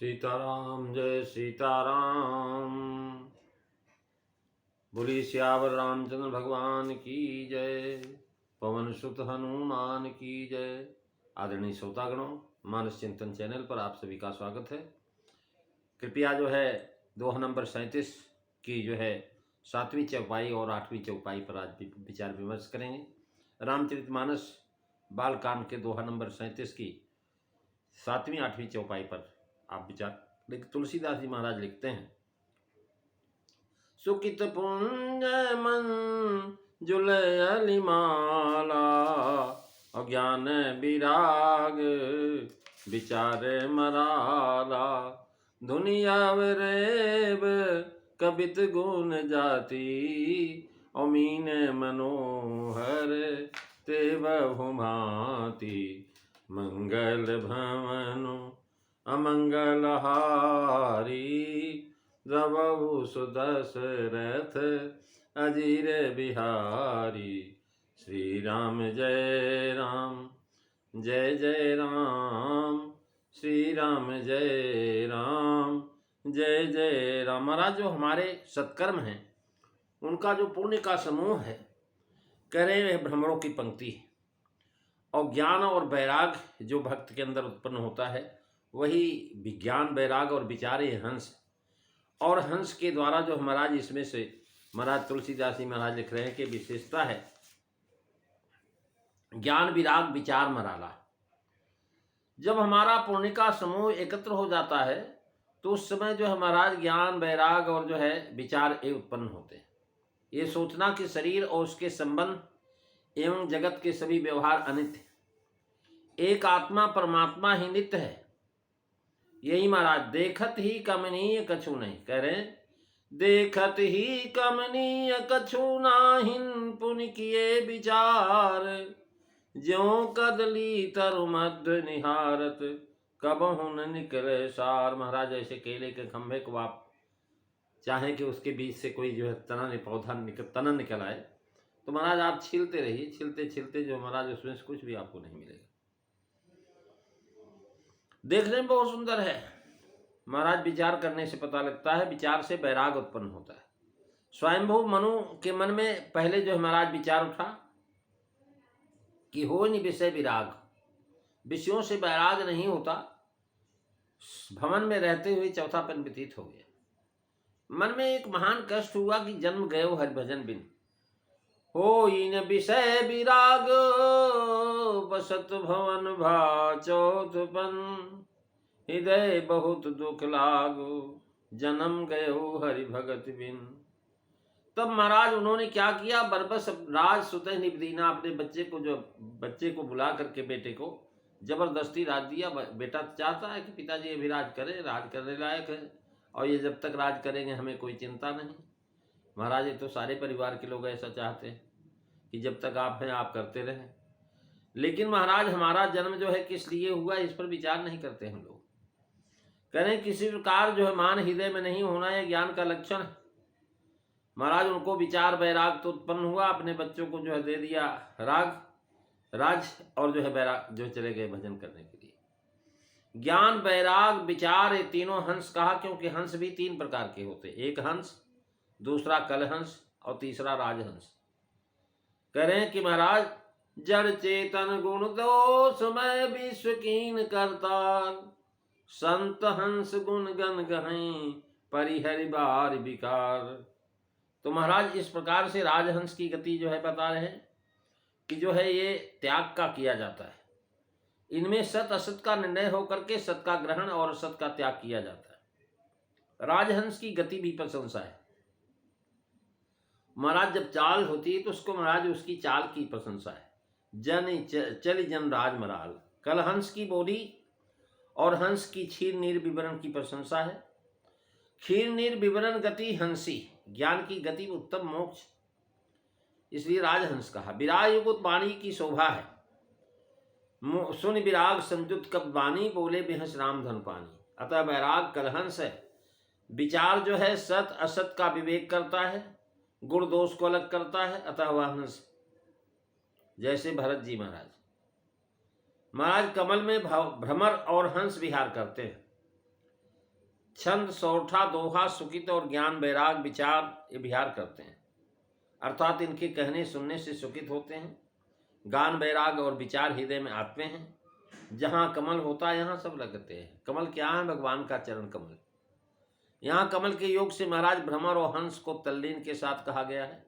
सीताराम जय सीताराम। बोली सियावर रामचंद्र भगवान की जय। पवन सुत हनुमान की जय। आदरणीय श्रोतागणों, मानस चिंतन चैनल पर आप सभी का स्वागत है। कृपया जो है दोहा नंबर 37 की जो है 7वीं चौपाई और 8वीं चौपाई पर आज विचार विमर्श करेंगे। रामचरितमानस बालकांड के दोहा नंबर 37 की 7वीं 8वीं चौपाई पर आप विचार। तुलसीदास जी महाराज लिखते हैं, सुकित पुण्य मन जुलयली माला, अज्ञान विराग विचारे मराला, दुनिया रेब कबित गुण जाति, अमीन मनोहर ते बहुभांति, मंगल भवनु अमंगल हारी, रवु सुदशरथ अजीर बिहारी, श्री राम जय राम जय जय राम, श्री राम जय राम जय जय राम। महाराज, जो हमारे सत्कर्म हैं उनका जो पुण्य का समूह है, कह रहे हैं भ्रमरों की पंक्ति है, और ज्ञान और वैराग जो भक्त के अंदर उत्पन्न होता है वही विज्ञान वैराग और विचारे हंस। और हंस के द्वारा जो महाराज इसमें से महाराज तुलसीदास जी महाराज लिख रहे हैं कि विशेषता है ज्ञान विराग विचार मराला। जब हमारा पुण्य का समूह एकत्र हो जाता है तो उस समय जो है महाराज ज्ञान वैराग और जो है विचार ये उत्पन्न होते हैं। ये सोचना कि शरीर और उसके संबंध एवं जगत के सभी व्यवहार अनित्य, एक आत्मा परमात्मा ही नित्य है। यही महाराज देखत ही कमनीय कछु नहीं, कह रहे हैं देखत ही कमनीय कछु नाहिन, पुण्य किए विचार, ज्यों कदली तरु मध्य निहारत, कबहु न निकले सार। महाराज, ऐसे केले के खंभे को आप चाहे कि उसके बीच से कोई जो है तना निकल आए तो महाराज आप छीलते रहिए, छीलते छीलते जो महाराज उसमें से कुछ भी आपको नहीं मिलेगा। देखने में बहुत सुंदर है महाराज, विचार करने से पता लगता है, विचार से वैराग उत्पन्न होता है। स्वयंभू मनु के मन में पहले जो है महाराज विचार उठा कि हो नहीं विषय विराग, विषयों से वैराग नहीं होता। भवन में रहते हुए चौथापन व्यतीत हो गया। मन में एक महान कष्ट हुआ कि जन्म गयो हरिभजन बिन, हो इन विषय विराग, बसत भवन भा चौथपन, हृदय बहुत दुख लागो, जन्म गयो हरि भगत बिन। तब महाराज उन्होंने क्या किया, बरबस राज सुतह निबदीना, अपने बच्चे को बुला करके बेटे को जबरदस्ती राज दिया। बेटा चाहता है कि पिताजी अभी राज करें, राज करने लायक है, और ये जब तक राज करेंगे हमें कोई चिंता नहीं। महाराज, ये तो सारे परिवार के लोग ऐसा चाहते हैं कि जब तक आप हैं आप करते रहें। लेकिन महाराज, हमारा जन्म जो है किस लिए हुआ इस पर विचार नहीं करते हम लोग। कह रहे हैं किसी प्रकार जो है मान हृदय में नहीं होना यह ज्ञान का लक्षण है। महाराज, उनको विचार वैराग तो उत्पन्न हुआ, अपने बच्चों को जो है दे दिया राज, और जो है वैराग जो चले गए भजन करने के लिए। ज्ञान वैराग विचार ये तीनों हंस कहा, क्योंकि हंस भी 3 प्रकार के होते, एक हंस, दूसरा कलहंस और तीसरा राजहंस। कह रहे हैं कि महाराज, जड़ चेतन गुण दोष मैं विश्व कीन करतार, संत हंस गुण गण गहई परिहरि बार विकार। तो महाराज इस प्रकार से राजहंस की गति जो है बता रहे हैं कि जो है ये त्याग का किया जाता है। इनमें सत असत का निर्णय होकर के सत का ग्रहण और असत का त्याग किया जाता है। राजहंस की गति भी प्रशंसा है। महाराज, जब चाल होती है तो उसको महाराज उसकी चाल की प्रशंसा है। चल जन राज मराल, कल हंस की बोली और हंस की क्षीर नीर विवरण की प्रशंसा है। क्षीर नीर विवरण गति हंसी, ज्ञान की गति उत्तम मोक्ष, इसलिए राजहंस कहा। विराग युक्त वाणी की शोभा है, सुन विराग संयुक्त कब वाणी, बोले बेहस राम धन पानी। अतः वैराग कलहंस है। विचार जो है सत असत का विवेक करता है, गुण दोष को अलग करता है, अतः वह हंस। जैसे भरत जी महाराज कमल में भ्रमर और हंस विहार करते हैं। छंद, सौठा, दोहा, सुकित और ज्ञान, वैराग, विचार ये विहार करते हैं, अर्थात इनके कहने सुनने से सुकित होते हैं। गान, वैराग और विचार हृदय में आते हैं। जहाँ कमल होता है यहाँ सब लगते हैं। कमल क्या है? भगवान का चरण कमल। यहाँ कमल के योग से महाराज भ्रमर और हंस को तल्लीन के साथ कहा गया है,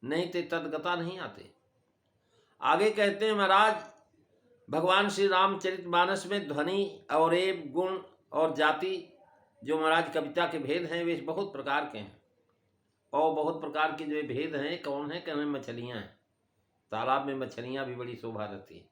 नहीं तो तदगता नहीं आते। आगे कहते हैं महाराज, भगवान श्री रामचरितमानस में ध्वनि, अवरेब, गुण और जाति जो महाराज कविता के भेद हैं वे बहुत प्रकार के हैं। और बहुत प्रकार के जो भेद हैं कौन है? कहने मछलियाँ हैं। तालाब में मछलियाँ भी बड़ी शोभा रहती है।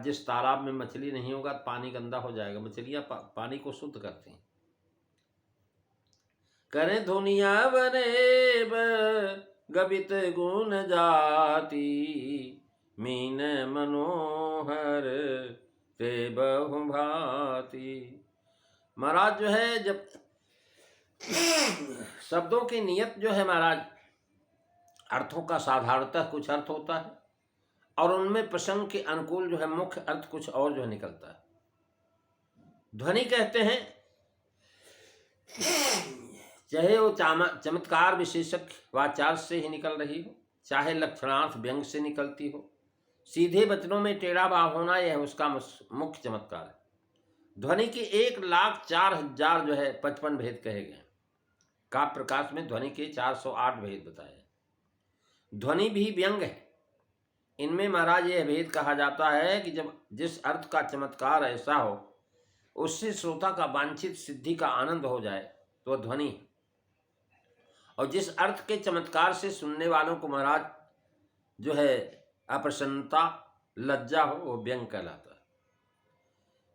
जिस तालाब में मछली नहीं होगा पानी गंदा हो जाएगा। मछलियाँ पानी को शुद्ध करती हैं। करें धुनिया बने गबित गुण जाति, मीन मनोहर ते बहु भांति। महाराज जो है जब शब्दों की नियत जो है महाराज, अर्थों का साधारणतः कुछ अर्थ होता है और उनमें प्रसंग के अनुकूल जो है मुख्य अर्थ कुछ और जो है निकलता है। ध्वनि कहते हैं चाहे वो चमत्कार विशेषक वाचार से ही निकल रही हो, चाहे लक्षणार्थ व्यंग से निकलती हो, सीधे वचनों में टेढ़ा भाव होना यह उसका मुख्य चमत्कार है। ध्वनि के 1,04,000 जो है 55 भेद कहे गए। काव्य प्रकाश में ध्वनि के 408 भेद बताए। ध्वनि भी व्यंग है। इनमें महाराज यह भेद कहा जाता है कि जब जिस अर्थ का चमत्कार ऐसा हो उससे श्रोता का वांछित सिद्धि का आनंद हो जाए तो ध्वनि है, और जिस अर्थ के चमत्कार से सुनने वालों को महाराज जो है अप्रसन्नता, लज्जा हो वो व्यंग कहलाता है।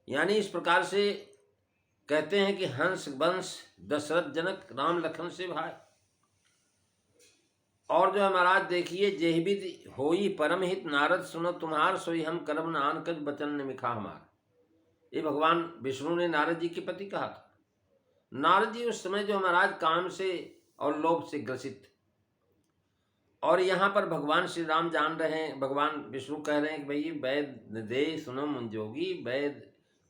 यानी इस प्रकार से कहते हैं कि हंस वंश दशरथ जनक राम लखन से भाई। और जो है महाराज देखिए, जेहबिद होई परम हित नारद सुनो तुम्हार, सोई हम करम नान कज बचन ने मिखा हमार। ये भगवान विष्णु ने नारद जी के पति कहा था। नारद जी उस समय जो महाराज काम से और लोभ से ग्रसित, और यहाँ पर भगवान श्री राम जान रहे हैं, भगवान विष्णु कह रहे हैं कि भाई वैद दे सुनो मुंजोगी, वैद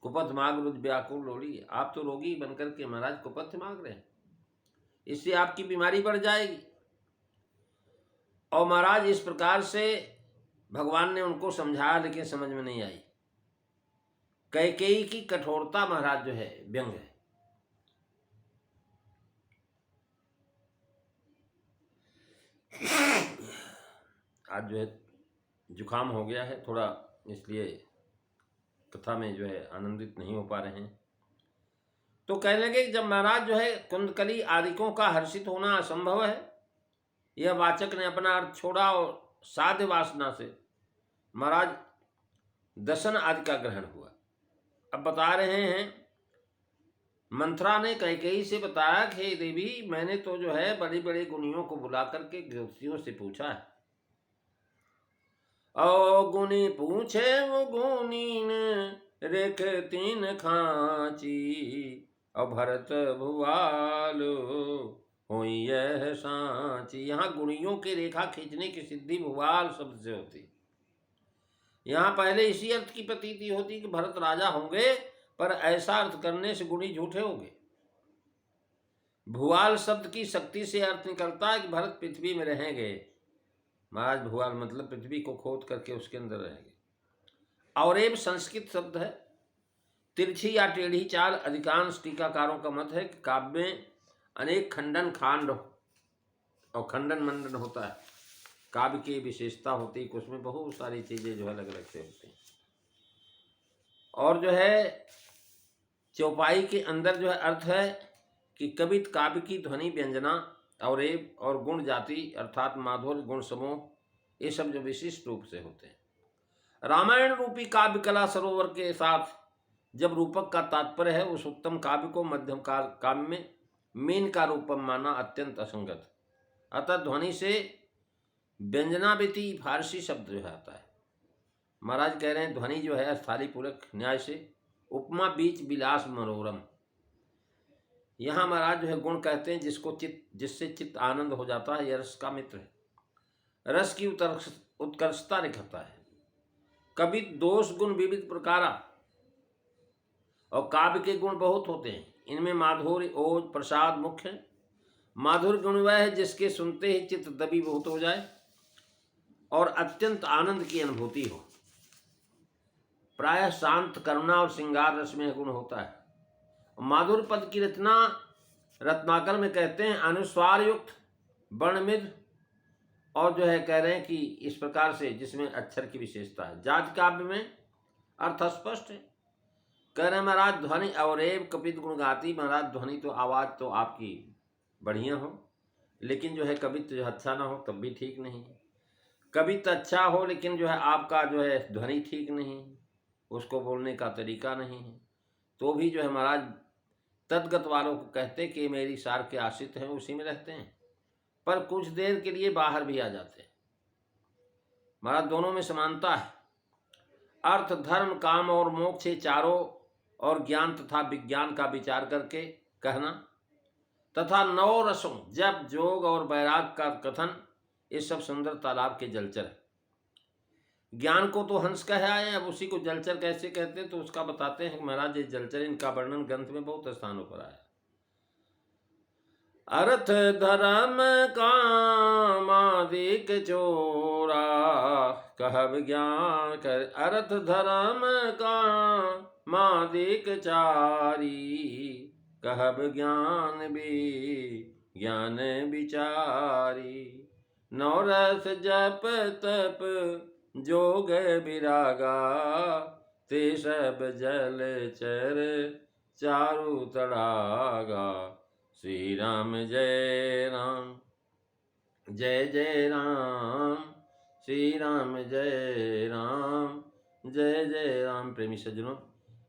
कुपथ माग रुद व्याकुल लोड़ी। आप तो रोगी बनकर के महाराज कुपथ मांग रहे हैं, इससे आपकी बीमारी बढ़ जाएगी। और महाराज इस प्रकार से भगवान ने उनको समझाया लेकिन समझ में नहीं आई। कैकेयी की कठोरता महाराज जो है व्यंग है। आज जो है जुकाम हो गया है थोड़ा, इसलिए कथा में जो है आनंदित नहीं हो पा रहे हैं। तो कहने लगे जब महाराज जो है कुंदकली आदिकों का हर्षित होना असंभव है, यह वाचक ने अपना अर्थ छोड़ा और साध्य वासना से महाराज दशन आदि का ग्रहण हुआ। अब बता रहे हैं, मंथरा ने कैकेयी से बताया कि हे देवी, मैंने तो जो है बड़े बड़े गुणियों को बुला करके ज्योतिषियों से पूछा है। ओ गुणी पूछे वो गुणीन रेख तीन खांची, और भरत भुवालो हुई यह सांची। यहाँ गुणियों के रेखा खींचने की सिद्धि भुवाल शब्द से होती। यहाँ पहले इसी अर्थ की प्रतीति होती कि भरत राजा होंगे, पर ऐसा अर्थ करने से गुणी झूठे होंगे। भुवाल शब्द की शक्ति से अर्थ निकलता है कि भरत पृथ्वी में रहेंगे। महाराज भुवाल मतलब पृथ्वी को खोद करके उसके अंदर रहेंगे। और एक संस्कृत शब्द है, तिरछी या टेढ़ी चाल। अधिकांश टीकाकारों का मत है कि काव्य में अनेक खंडन खांड और खंडन मंडन होता है। काव्य की विशेषता होती है कि उसमें बहुत सारी चीजें जो है अलग अलग से होती हैं। और जो है चौपाई के अंदर जो है अर्थ है कि कवित काव्य की ध्वनि, व्यंजना और एव और गुण जाति अर्थात माधुर्य गुण समूह, ये सब जो विशिष्ट रूप से होते हैं। रामायण रूपी काव्य कला सरोवर के साथ जब रूपक का तात्पर्य है, उस उत्तम काव्य को मध्यम काव्य में मीन का रूपम माना अत्यंत असंगत। अतः ध्वनि से व्यंजनाविति फारसी शब्द जो है आता है। महाराज कह रहे हैं ध्वनि जो है स्थाली पूरक न्याय से उपमा बीच विलास मनोरम। यहाँ महाराज जो है गुण कहते हैं जिससे चित्त आनंद हो जाता है, यह रस का मित्र है। रस की उत्कर्षता दिखाता है। कवि दोष गुण विविध प्रकारा, और काव्य के गुण बहुत होते हैं। इनमें माधुर्य ओज प्रसाद मुख्य है। माधुर्य गुण वह है जिसके सुनते ही चित्त दबीभूत हो जाए और अत्यंत आनंद की अनुभूति हो। प्रायः शांत, करुणा और श्रृंगार रस में गुण होता है। माधुर्य पद की रचना रत्नाकर में कहते हैं अनुस्वार युक्त वर्णमिद, और जो है कह रहे हैं कि इस प्रकार से जिसमें अक्षर की विशेषता है। जाज काव्य में अर्थ स्पष्ट है। कह रहे महाराज ध्वनि अवरेव कपित गुण गाती। महाराज ध्वनि तो आवाज़ तो आपकी बढ़िया हो, लेकिन जो है कवित्व जो अच्छा ना हो तब भी ठीक नहीं है। कवित्व अच्छा हो लेकिन जो है आपका जो है ध्वनि ठीक नहीं है, उसको बोलने का तरीका नहीं है, तो भी जो है महाराज तद्गत वालों को कहते कि मेरी सार के आश्रित हैं, उसी में रहते हैं, पर कुछ देर के लिए बाहर भी आ जाते हैं। महाराज दोनों में समानता है। अर्थ, धर्म, काम और मोक्ष चारों और ज्ञान तथा विज्ञान का विचार करके कहना तथा नौ रसों जप, जोग और वैराग का कथन, ये सब सुंदर तालाब के जलचर है। ज्ञान को तो हंस कहे आए, अब उसी को जलचर कैसे कहते हैं तो उसका बताते हैं महाराज। ये जलचर इनका वर्णन ग्रंथ में बहुत स्थानों पर आया। अर्थ धर्म काम आदिक चोरा कहब ज्ञान कर। अर्थ धर्म काम आदिक चारी कहब ज्ञान विचारी। नौरस जप तप जोग विरागा ते सब जल चर चारु तड़ागा। श्री राम जय राम जय जय राम, श्री राम जय राम जय जय राम। प्रेमी सज्जनों,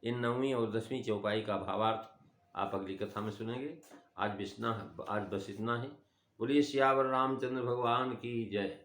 इन 9वीं और 10वीं चौपाई का भावार्थ आप अगली कथा में सुनेंगे। आज बस इतना ही। बोलिए सियावर रामचंद्र भगवान की जय।